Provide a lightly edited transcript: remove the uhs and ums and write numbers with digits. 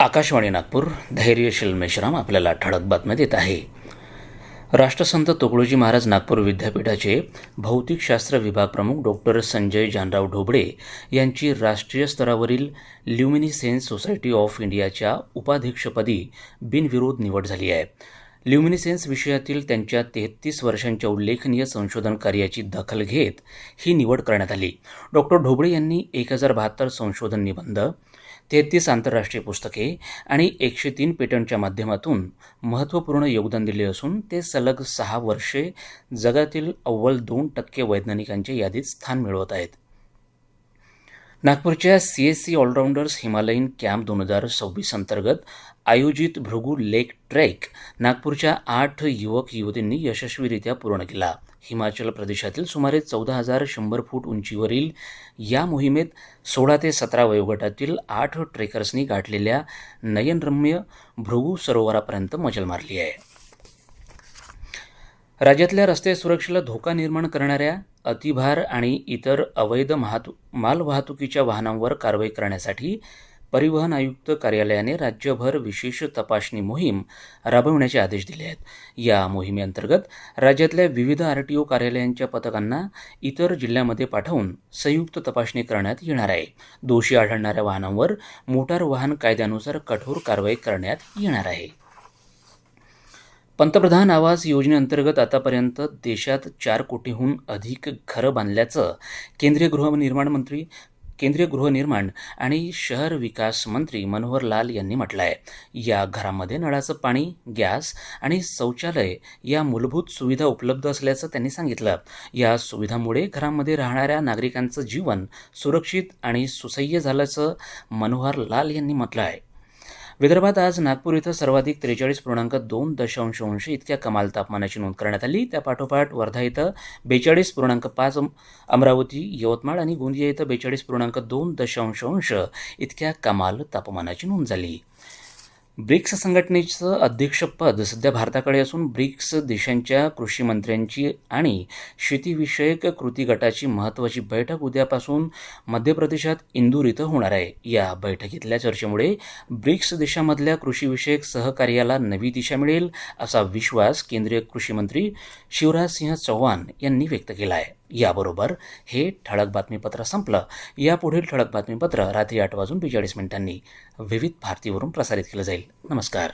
आकाशवाणी नागपूर धैर्यशील मेश्राम आपल्याला ठळक बातम्या देत आहे. राष्ट्रसंत तुकडोजी महाराज नागपूर विद्यापीठाचे भौतिकशास्त्र विभाग प्रमुख डॉक्टर संजय जानराव ढोबळे यांची राष्ट्रीय स्तरावरील ल्युमिनिसेन्स सोसायटी ऑफ इंडियाच्या उपाध्यक्षपदी बिनविरोध निवड झाली आहे. ल्युमिनिसेन्स विषयातील त्यांच्या 33 वर्षांच्या उल्लेखनीय संशोधन कार्याची दखल घेत ही निवड करण्यात आली. डॉक्टर ढोबळे यांनी 1072 संशोधन निबंध, 33 आंतरराष्ट्रीय पुस्तके आणि 103 पेटंटच्या माध्यमातून महत्त्वपूर्ण योगदान दिले असून ते सलग 6 वर्षे जगातील अव्वल 2% वैज्ञानिकांच्या यादीत स्थान मिळवत आहेत. नागपूरच्या CSC ऑलराऊंडर्स हिमालयन कॅम्प 2026 अंतर्गत आयोजित भृगू लेक ट्रेक नागपूरच्या 8 युवक युवतींनी यशस्वीरित्या पूर्ण केला. हिमाचल प्रदेशातील सुमारे 14,100 फूट उंचीवरील या मोहिमेत 16 ते 17 वयोगटातील 8 ट्रेकर्सनी गाठलेल्या नयनरम्य भृगू सरोवरापर्यंत मजल मारली आहे. राज्यातल्या रस्ते सुरक्षेला धोका निर्माण करणाऱ्या अतिभार आणि इतर अवैध मालवाहतुकीच्या वाहनांवर कारवाई करण्यासाठी परिवहन आयुक्त कार्यालयाने राज्यभर विशेष तपासणी मोहीम राबवण्याचे आदेश दिले आहेत. या मोहिमेअंतर्गत राज्यातल्या विविध RTO कार्यालयांच्या पथकांना इतर जिल्ह्यामध्ये पाठवून संयुक्त तपासणी करण्यात येणार आहे. दोषी आढळणाऱ्या वाहनांवर मोटार वाहन कायद्यानुसार कठोर कारवाई करण्यात येणार आहे. पंतप्रधान आवास योजनेअंतर्गत आतापर्यंत देशात 4 कोटीहून अधिक घरं बांधल्याचं केंद्रीय गृहनिर्माण आणि शहर विकास मंत्री मनोहर लाल यांनी म्हटलं आहे. या घरांमध्ये नळाचं पाणी, गॅस आणि शौचालय या मूलभूत सुविधा उपलब्ध असल्याचं त्यांनी सांगितलं. या सुविधांमुळे घरांमध्ये राहणाऱ्या नागरिकांचं जीवन सुरक्षित आणि सुसह्य झाल्याचं मनोहर लाल यांनी म्हटलं आहे. विदर्भात आज नागपूर इथं सर्वाधिक 43.2 इतक्या कमाल तापमानाची नोंद करण्यात आली. त्यापाठोपाठ वर्धा इथं 42.5, अमरावती, यवतमाळ आणि गोंदिया इथं 42.2 इतक्या कमाल तापमानाची नोंद झाली. ब्रिक्स संघटनेचं अध्यक्षपद सध्या भारताकडे असून ब्रिक्स देशांच्या कृषी मंत्र्यांची आणि शेतीविषयक कृती गटाची महत्त्वाची बैठक उद्यापासून मध्य प्रदेशात इंदूर इथं होणार आहे. या बैठकीतल्या चर्चेमुळे ब्रिक्स देशांमधल्या कृषीविषयक सहकार्याला नवी दिशा मिळेल असा विश्वास केंद्रीय कृषी मंत्री शिवराजसिंह चौहान यांनी व्यक्त केला आहे. याबरोबर हे ठळक बातमीपत्र संपलं. यापुढील ठळक बातमीपत्र रात्री 8:42 विविध भारतीवरून प्रसारित केलं जाईल. नमस्कार.